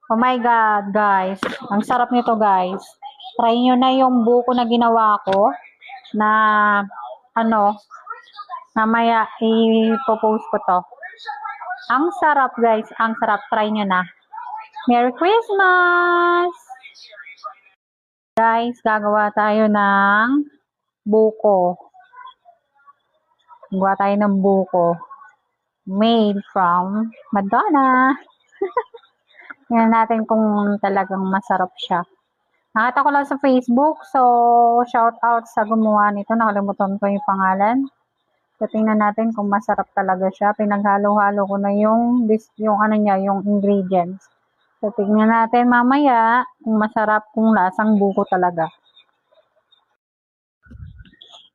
Oh my God, guys. Ang sarap nito, guys. Try nyo na yung buko na ginawa ko na ano, mamaya i-post ko to. Ang sarap, guys. Ang sarap. Try nyo na. Merry Christmas! Guys, gagawa tayo ng buko. Gagawa tayo ng buko. Made from Madonna. Tingnan natin kung talagang masarap siya. Nakita ko lang sa Facebook, so shout out sa gumawa nito. Nakalimutan ko yung pangalan. So tingnan natin kung masarap talaga siya. Pinaghalo-halo ko na yung ano niya, yung ingredients. So tingnan natin mamaya kung masarap, kung lasang buko talaga.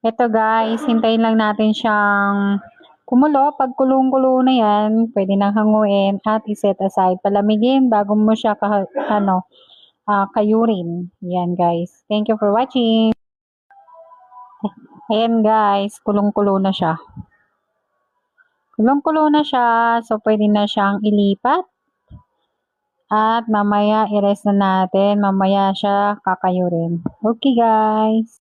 Ito guys, hintayin lang natin siyang kumulo. Pag kulong-kulo na yan, pwede nang hanguin at iset aside. Palamigin bago mo siya kayurin. Yan guys. Thank you for watching. Ayan guys, kulong-kulo na siya. Kulong-kulo na siya, so pwede na siyang ilipat. At mamaya i-rest na natin. Mamaya siya kakayurin. Okay guys.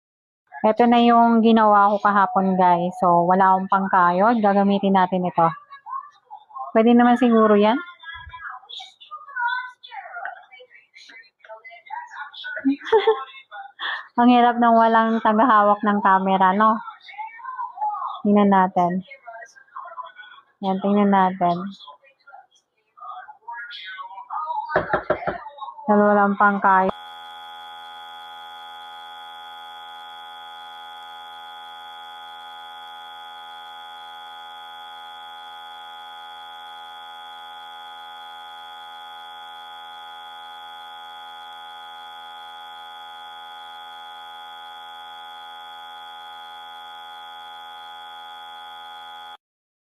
Ito na yung ginawa ko kahapon guys. So wala akong pangkayod. Gagamitin natin ito. Pwede naman siguro yan. Ang hirap nang walang tagahawak ng camera, no? Tingnan natin. Yan, tingnan natin. Dahil walang pangkayod.